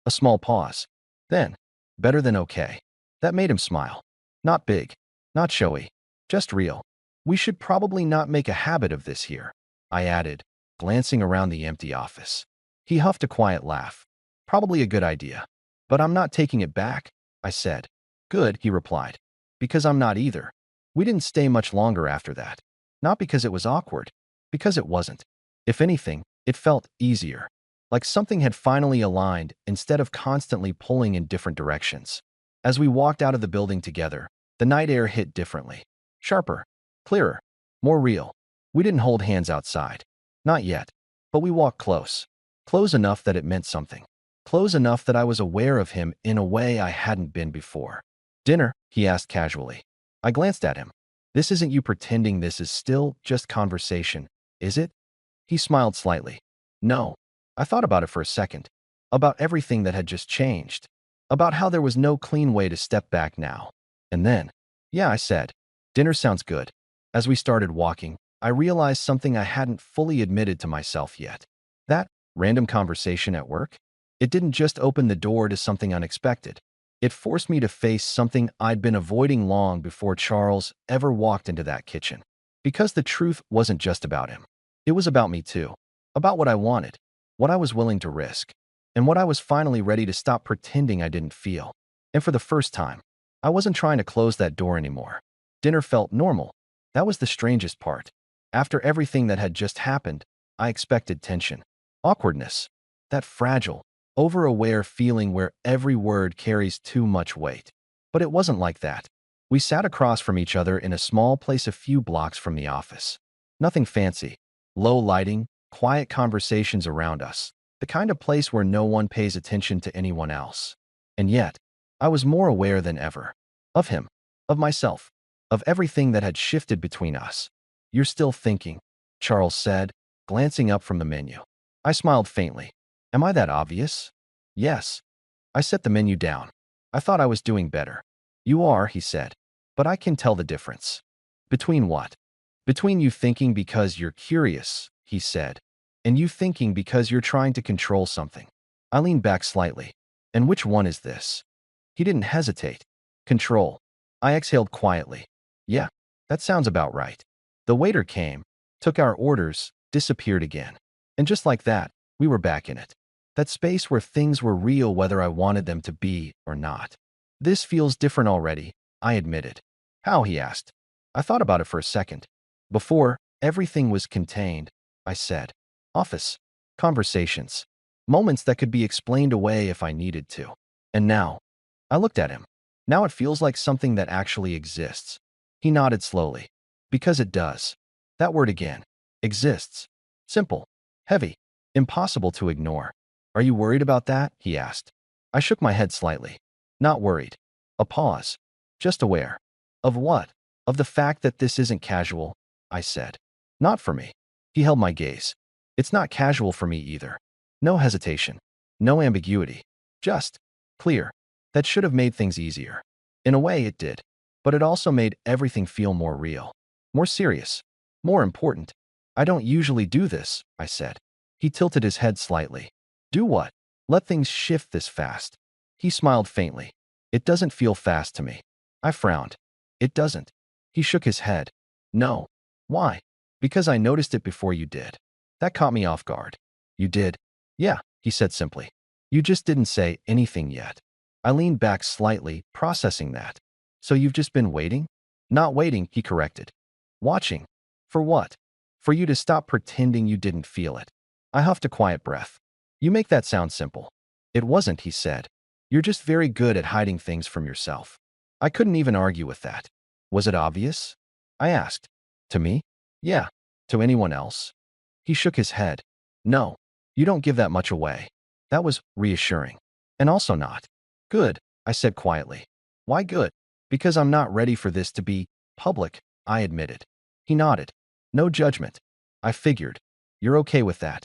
A small pause. Then, better than okay. That made him smile. Not big. Not showy. Just real. We should probably not make a habit of this here, I added, glancing around the empty office. He huffed a quiet laugh. Probably a good idea. But I'm not taking it back, I said. Good, he replied. Because I'm not either. We didn't stay much longer after that. Not because it was awkward. Because it wasn't. If anything, it felt easier. Like something had finally aligned instead of constantly pulling in different directions. As we walked out of the building together, the night air hit differently. Sharper. Clearer. More real. We didn't hold hands outside. Not yet. But we walked close. Close enough that it meant something. Close enough that I was aware of him in a way I hadn't been before. Dinner? He asked casually. I glanced at him. This isn't you pretending this is still just conversation, is it? He smiled slightly. No. I thought about it for a second. About everything that had just changed. About how there was no clean way to step back now. And then, yeah, I said, dinner sounds good. As we started walking, I realized something I hadn't fully admitted to myself yet. That random conversation at work? It didn't just open the door to something unexpected. It forced me to face something I'd been avoiding long before Charles ever walked into that kitchen. Because the truth wasn't just about him. It was about me too. About what I wanted. What I was willing to risk. And what I was finally ready to stop pretending I didn't feel. And for the first time, I wasn't trying to close that door anymore. Dinner felt normal. That was the strangest part. After everything that had just happened, I expected tension. Awkwardness. That fragile, over-aware feeling where every word carries too much weight. But it wasn't like that. We sat across from each other in a small place a few blocks from the office. Nothing fancy. Low lighting, quiet conversations around us. The kind of place where no one pays attention to anyone else. And yet, I was more aware than ever. Of him. Of myself. Of everything that had shifted between us. You're still thinking, Charles said, glancing up from the menu. I smiled faintly. Am I that obvious? Yes. I set the menu down. I thought I was doing better. You are, he said. But I can tell the difference. Between what? Between you thinking because you're curious, he said, and you thinking because you're trying to control something. I leaned back slightly. And which one is this? He didn't hesitate. Control. I exhaled quietly. Yeah, that sounds about right. The waiter came, took our orders, disappeared again. And just like that, we were back in it. That space where things were real whether I wanted them to be or not. This feels different already, I admitted. How? He asked. I thought about it for a second. Before, everything was contained, I said. Office. Conversations. Moments that could be explained away if I needed to. And now, I looked at him. Now it feels like something that actually exists. He nodded slowly. Because it does. That word again. Exists. Simple. Heavy. Impossible to ignore. Are you worried about that? He asked. I shook my head slightly. Not worried. A pause. Just aware. Of what? Of the fact that this isn't casual, I said. Not for me. He held my gaze. It's not casual for me either. No hesitation. No ambiguity. Just clear. That should have made things easier. In a way, it did. But it also made everything feel more real. More serious. More important. I don't usually do this, I said. He tilted his head slightly. Do what? Let things shift this fast. He smiled faintly. It doesn't feel fast to me. I frowned. It doesn't. He shook his head. No. Why? Because I noticed it before you did. That caught me off guard. You did? Yeah, he said simply. You just didn't say anything yet. I leaned back slightly, processing that. So you've just been waiting? Not waiting, he corrected. Watching. For what? For you to stop pretending you didn't feel it. I huffed a quiet breath. You make that sound simple. It wasn't, he said. You're just very good at hiding things from yourself. I couldn't even argue with that. Was it obvious? I asked. To me? Yeah. To anyone else? He shook his head. No. You don't give that much away. That was reassuring. And also not. Good, I said quietly. Why good? Because I'm not ready for this to be public, I admitted. He nodded. No judgment. I figured. You're okay with that.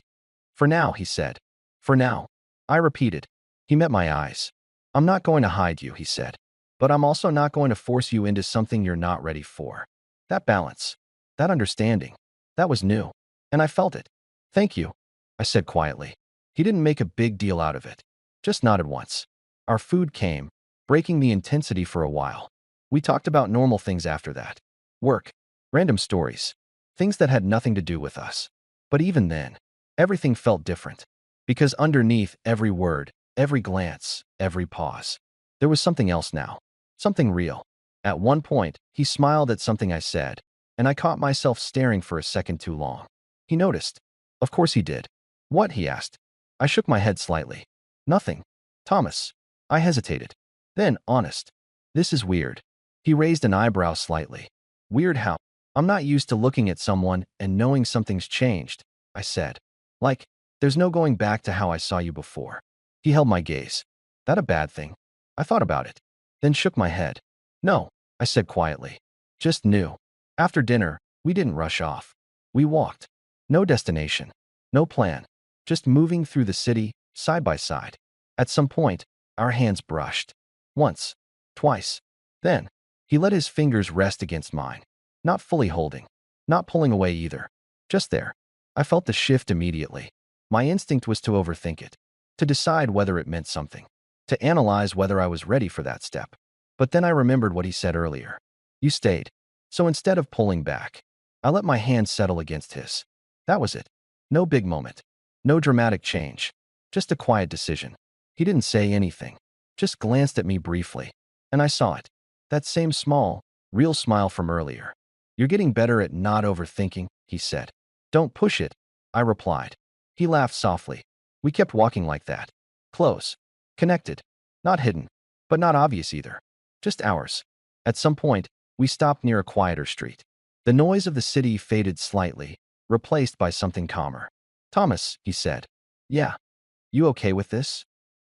For now, he said. For now. I repeated. He met my eyes. I'm not going to hide you, he said. But I'm also not going to force you into something you're not ready for. That balance. That understanding. That was new. And I felt it. Thank you, I said quietly. He didn't make a big deal out of it. Just nodded once. Our food came, breaking the intensity for a while. We talked about normal things after that. Work. Random stories. Things that had nothing to do with us. But even then, everything felt different. Because underneath every word, every glance, every pause, there was something else now. Something real. At one point, he smiled at something I said, and I caught myself staring for a second too long. He noticed. Of course he did. What? He asked. I shook my head slightly. Nothing. Thomas. I hesitated. Then, honest. This is weird. He raised an eyebrow slightly. Weird how? I'm not used to looking at someone and knowing something's changed, I said. Like, there's no going back to how I saw you before. He held my gaze. That a bad thing? I thought about it. Then shook my head. No, I said quietly. Just new. After dinner, we didn't rush off. We walked. No destination. No plan. Just moving through the city, side by side. At some point, our hands brushed. Once. Twice. Then, he let his fingers rest against mine. Not fully holding. Not pulling away either. Just there. I felt the shift immediately. My instinct was to overthink it. To decide whether it meant something. To analyze whether I was ready for that step. But then I remembered what he said earlier. You stayed. So instead of pulling back, I let my hand settle against his. That was it. No big moment. No dramatic change. Just a quiet decision. He didn't say anything. Just glanced at me briefly. And I saw it. That same small, real smile from earlier. You're getting better at not overthinking, he said. Don't push it, I replied. He laughed softly. We kept walking like that. Close. Connected. Not hidden. But not obvious either. Just ours. At some point, we stopped near a quieter street. The noise of the city faded slightly, replaced by something calmer. Thomas, he said. Yeah. You okay with this?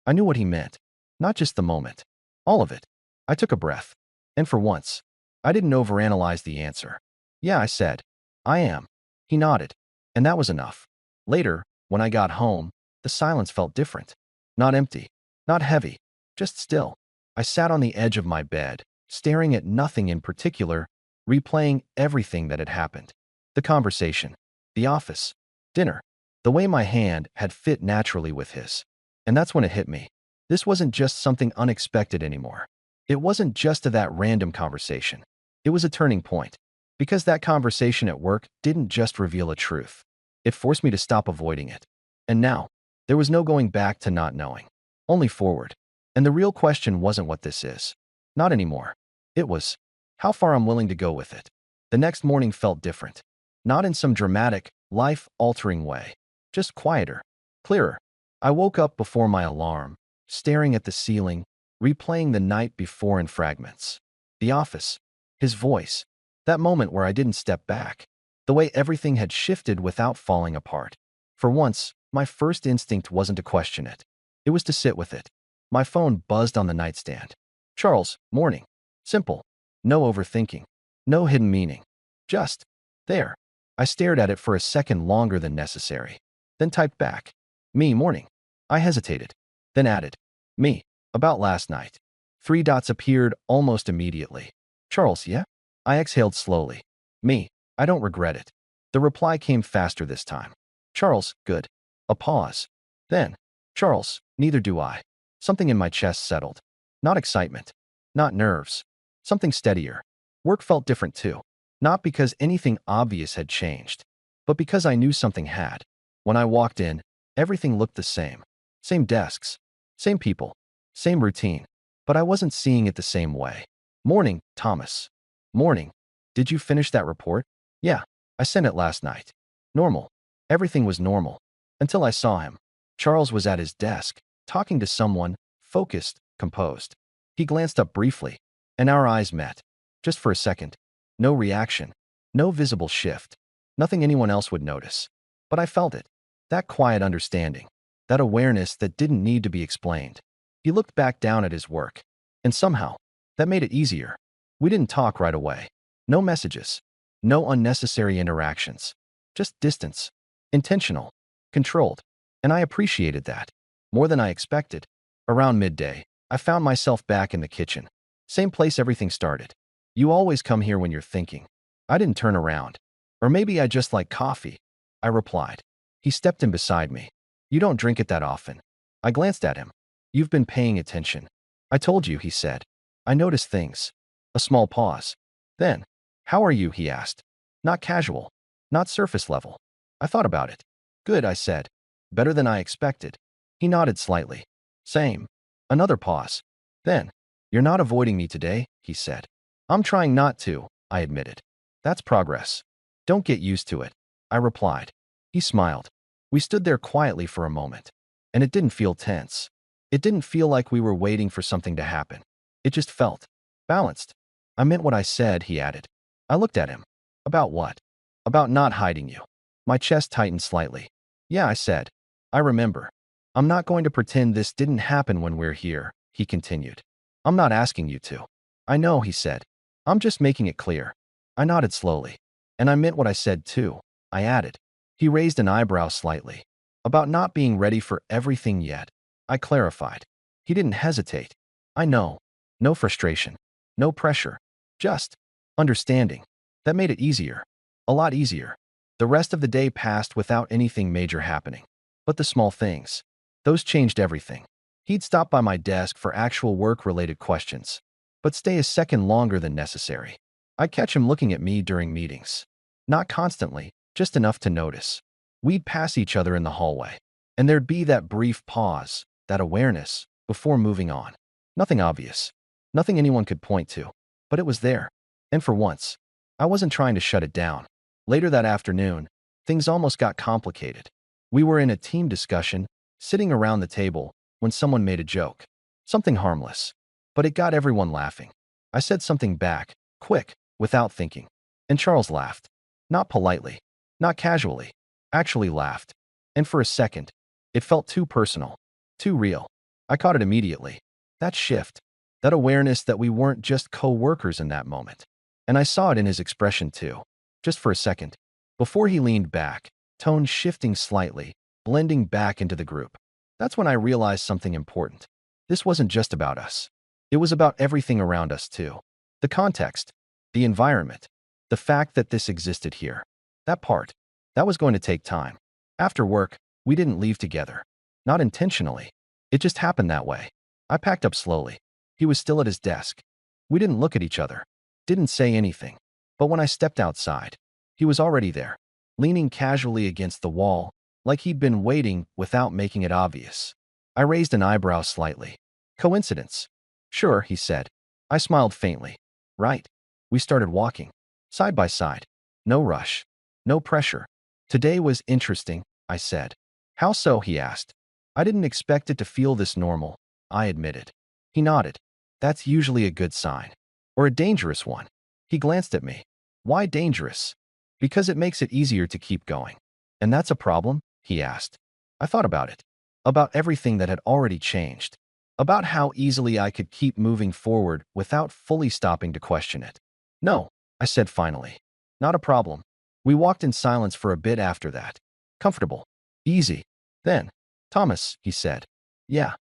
I knew what he meant. Not just the moment. All of it. I took a breath. And for once, I didn't overanalyze the answer. Yeah, I said. I am. He nodded. And that was enough. Later, when I got home, the silence felt different. Not empty. Not heavy. Just still. I sat on the edge of my bed, staring at nothing in particular, replaying everything that had happened. The conversation. The office. Dinner. The way my hand had fit naturally with his. And that's when it hit me. This wasn't just something unexpected anymore. It wasn't just that random conversation. It was a turning point. Because that conversation at work didn't just reveal a truth. It forced me to stop avoiding it. And now, there was no going back to not knowing. Only forward. And the real question wasn't what this is. Not anymore. It was how far I'm willing to go with it. The next morning felt different. Not in some dramatic, life-altering way. Just quieter. Clearer. I woke up before my alarm, staring at the ceiling, replaying the night before in fragments. The office, his voice, that moment where I didn't step back, the way everything had shifted without falling apart. For once, my first instinct wasn't to question it. It was to sit with it. My phone buzzed on the nightstand. Charles, morning. Simple. No overthinking. No hidden meaning. Just there. I stared at it for a second longer than necessary. Then typed back. Me, morning. I hesitated. Then added. Me. About last night. 3 dots appeared almost immediately. Charles, yeah? I exhaled slowly. Me. I don't regret it. The reply came faster this time. Charles, good. A pause. Then, Charles, neither do I. Something in my chest settled. Not excitement. Not nerves. Something steadier. Work felt different too. Not because anything obvious had changed, but because I knew something had. When I walked in, everything looked the same. Same desks. Same people. Same routine. But I wasn't seeing it the same way. Morning, Thomas. Morning. Did you finish that report? Yeah, I sent it last night. Normal. Everything was normal. Until I saw him. Charles was at his desk, talking to someone, focused, composed. He glanced up briefly, and our eyes met. Just for a second. No reaction. No visible shift. Nothing anyone else would notice. But I felt it. That quiet understanding. That awareness that didn't need to be explained. He looked back down at his work. And somehow, that made it easier. We didn't talk right away. No messages. No unnecessary interactions. Just distance. Intentional. Controlled. And I appreciated that. More than I expected. Around midday, I found myself back in the kitchen. Same place everything started. You always come here when you're thinking. I didn't turn around. Or maybe I just like coffee. I replied. He stepped in beside me. You don't drink it that often. I glanced at him. You've been paying attention. I told you, he said. I noticed things. A small pause. Then, how are you, he asked. Not casual. Not surface level. I thought about it. Good, I said. Better than I expected. He nodded slightly. Same. Another pause. Then, you're not avoiding me today, he said. I'm trying not to, I admitted. That's progress. Don't get used to it, I replied. He smiled. We stood there quietly for a moment. And it didn't feel tense. It didn't feel like we were waiting for something to happen. It just felt balanced. I meant what I said, he added. I looked at him. About what? About not hiding you. My chest tightened slightly. Yeah, I said. I remember. I'm not going to pretend this didn't happen when we're here, he continued. I'm not asking you to. I know, he said. I'm just making it clear. I nodded slowly. And I meant what I said too, I added. He raised an eyebrow slightly. About not being ready for everything yet, I clarified. He didn't hesitate. I know. No frustration. No pressure. Just understanding. That made it easier. A lot easier. The rest of the day passed without anything major happening. But the small things. Those changed everything. He'd stop by my desk for actual work-related questions, but stay a second longer than necessary. I'd catch him looking at me during meetings. Not constantly, just enough to notice. We'd pass each other in the hallway, and there'd be that brief pause, that awareness, before moving on. Nothing obvious. Nothing anyone could point to. But it was there. And for once, I wasn't trying to shut it down. Later that afternoon, things almost got complicated. We were in a team discussion, sitting around the table, when someone made a joke. Something harmless. But it got everyone laughing. I said something back, quick, without thinking. And Charles laughed. Not politely. Not casually. Actually laughed. And for a second, it felt too personal. Too real. I caught it immediately. That shift. That awareness that we weren't just co-workers in that moment. And I saw it in his expression too. Just for a second. Before he leaned back, tone shifting slightly, blending back into the group. That's when I realized something important. This wasn't just about us. It was about everything around us too. The context. The environment. The fact that this existed here. That part. That was going to take time. After work, we didn't leave together. Not intentionally. It just happened that way. I packed up slowly. He was still at his desk. We didn't look at each other. Didn't say anything. But when I stepped outside, he was already there, leaning casually against the wall, like he'd been waiting without making it obvious. I raised an eyebrow slightly. Coincidence? Sure, he said. I smiled faintly. Right. We started walking. Side by side. No rush. No pressure. Today was interesting, I said. How so, he asked. I didn't expect it to feel this normal, I admitted. He nodded. That's usually a good sign. Or a dangerous one. He glanced at me. Why dangerous? Because it makes it easier to keep going. And that's a problem? He asked. I thought about it. About everything that had already changed. About how easily I could keep moving forward without fully stopping to question it. No, I said finally. Not a problem. We walked in silence for a bit after that. Comfortable. Easy. Then, Thomas, he said. Yeah.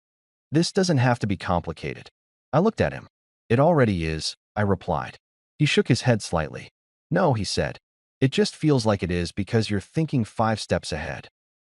This doesn't have to be complicated. I looked at him. It already is, I replied. He shook his head slightly. No, he said. It just feels like it is because you're thinking 5 steps ahead.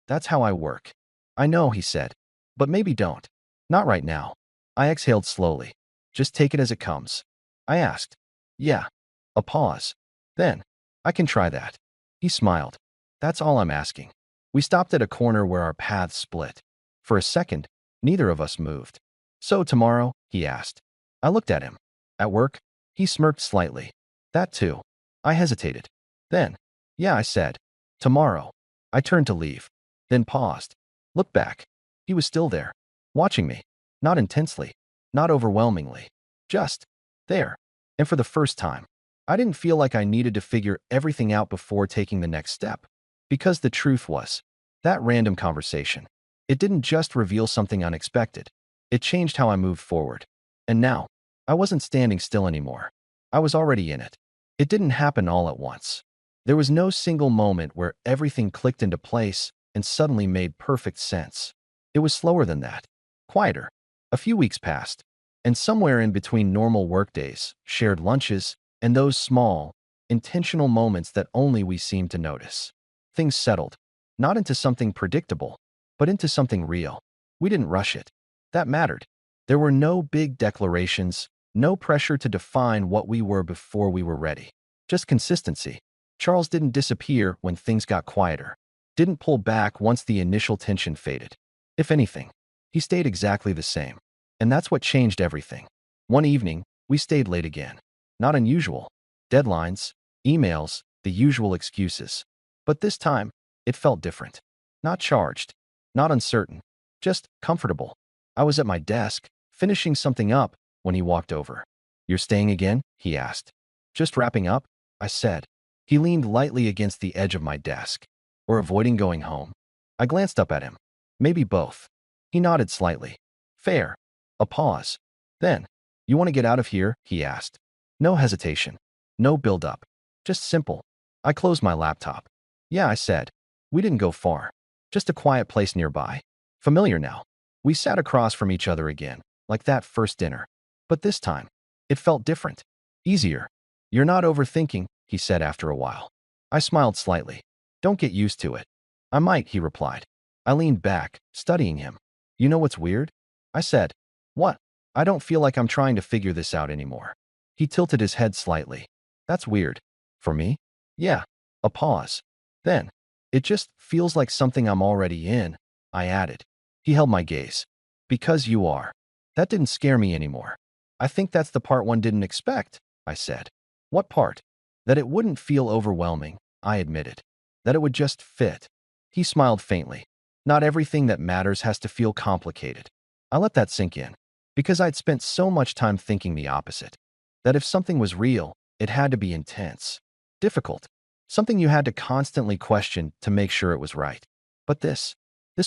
That's how I work. I know, he said. But maybe don't. Not right now. I exhaled slowly. Just take it as it comes. I asked. Yeah. A pause. Then, I can try that. He smiled. That's all I'm asking. We stopped at a corner where our paths split. For a second, neither of us moved. So tomorrow, he asked. I looked at him. At work? He smirked slightly. That too. I hesitated. Then, yeah, I said. Tomorrow. I turned to leave. Then paused. Looked back. He was still there. Watching me. Not intensely. Not overwhelmingly. Just there. And for the first time, I didn't feel like I needed to figure everything out before taking the next step. Because the truth was, that random conversation, it didn't just reveal something unexpected. It changed how I moved forward. And now, I wasn't standing still anymore. I was already in it. It didn't happen all at once. There was no single moment where everything clicked into place and suddenly made perfect sense. It was slower than that. Quieter. A few weeks passed, and somewhere in between normal workdays, shared lunches, and those small, intentional moments that only we seemed to notice, things settled, not into something predictable, but into something real. We didn't rush it. That mattered. There were no big declarations, no pressure to define what we were before we were ready. Just consistency. Charles didn't disappear when things got quieter, didn't pull back once the initial tension faded. If anything, he stayed exactly the same. And that's what changed everything. One evening, we stayed late again. Not unusual. Deadlines, emails, the usual excuses. But this time, it felt different. Not charged, not uncertain, just comfortable. I was at my desk, finishing something up, when he walked over. You're staying again? He asked. Just wrapping up, I said. He leaned lightly against the edge of my desk. Or avoiding going home? I glanced up at him. Maybe both. He nodded slightly. Fair. A pause. Then, you want to get out of here? He asked. No hesitation. No build-up. Just simple. I closed my laptop. Yeah, I said. We didn't go far. Just a quiet place nearby. Familiar now. We sat across from each other again, like that first dinner. But this time, it felt different. Easier. You're not overthinking, he said after a while. I smiled slightly. Don't get used to it. I might, he replied. I leaned back, studying him. You know what's weird? I said. What? I don't feel like I'm trying to figure this out anymore. He tilted his head slightly. That's weird. For me? Yeah. A pause. Then, it just feels like something I'm already in, I added. He held my gaze. Because you are. That didn't scare me anymore. I think that's the part one didn't expect, I said. What part? That it wouldn't feel overwhelming, I admitted. That it would just fit. He smiled faintly. Not everything that matters has to feel complicated. I let that sink in, because I'd spent so much time thinking the opposite. That if something was real, it had to be intense. Difficult. Something you had to constantly question to make sure it was right. But this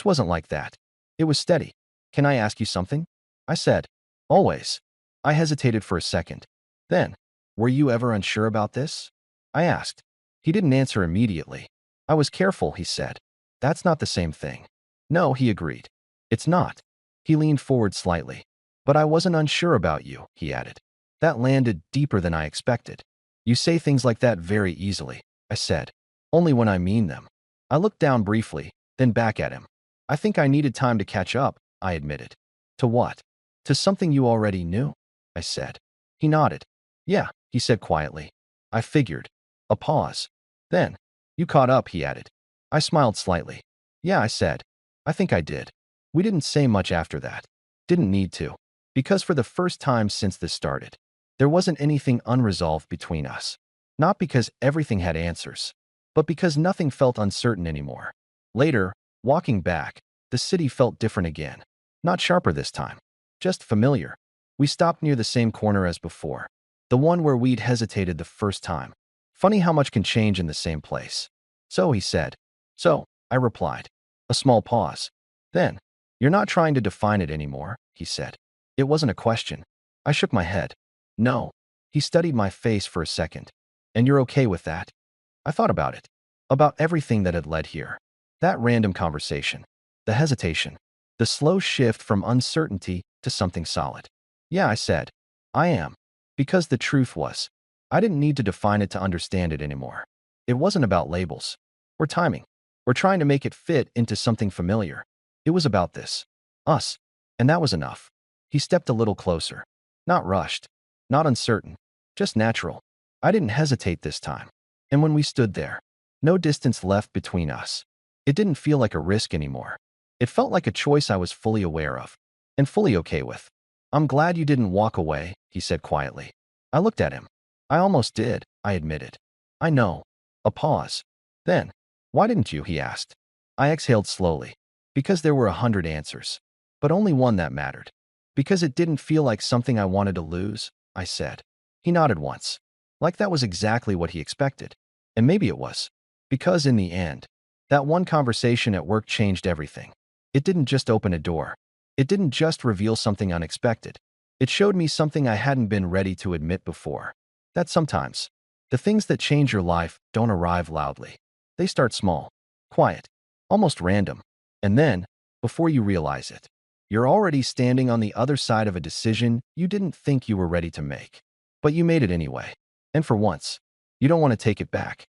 wasn't like that. It was steady. Can I ask you something? I said. Always. I hesitated for a second. Then, were you ever unsure about this? I asked. He didn't answer immediately. I was careful, he said. That's not the same thing. No, he agreed. It's not. He leaned forward slightly. But I wasn't unsure about you, he added. That landed deeper than I expected. You say things like that very easily, I said. Only when I mean them. I looked down briefly, then back at him. I think I needed time to catch up, I admitted. To what? To something you already knew, I said. He nodded. Yeah, he said quietly. I figured. A pause. Then, you caught up, he added. I smiled slightly. Yeah, I said. I think I did. We didn't say much after that. Didn't need to. Because for the first time since this started, there wasn't anything unresolved between us. Not because everything had answers, but because nothing felt uncertain anymore. Later, walking back, the city felt different again. Not sharper this time. Just familiar. We stopped near the same corner as before, the one where we'd hesitated the first time. Funny how much can change in the same place. So, he said. So, I replied. A small pause. Then, you're not trying to define it anymore, he said. It wasn't a question. I shook my head. No. He studied my face for a second. And you're okay with that? I thought about it. About everything that had led here. That random conversation. The hesitation. The slow shift from uncertainty to something solid. Yeah, I said. I am. Because the truth was, I didn't need to define it to understand it anymore. It wasn't about labels. Or timing. Or trying to make it fit into something familiar. It was about this. Us. And that was enough. He stepped a little closer. Not rushed. Not uncertain. Just natural. I didn't hesitate this time. And when we stood there, no distance left between us. It didn't feel like a risk anymore. It felt like a choice I was fully aware of. And fully okay with. I'm glad you didn't walk away, he said quietly. I looked at him. I almost did, I admitted. I know. A pause. Then, why didn't you, he asked. I exhaled slowly. Because there were 100 answers. But only one that mattered. Because it didn't feel like something I wanted to lose, I said. He nodded once. Like that was exactly what he expected. And maybe it was. Because in the end, that one conversation at work changed everything. It didn't just open a door. It didn't just reveal something unexpected. It showed me something I hadn't been ready to admit before. That sometimes, the things that change your life don't arrive loudly. They start small, quiet, almost random. And then, before you realize it, you're already standing on the other side of a decision you didn't think you were ready to make. But you made it anyway. And for once, you don't want to take it back.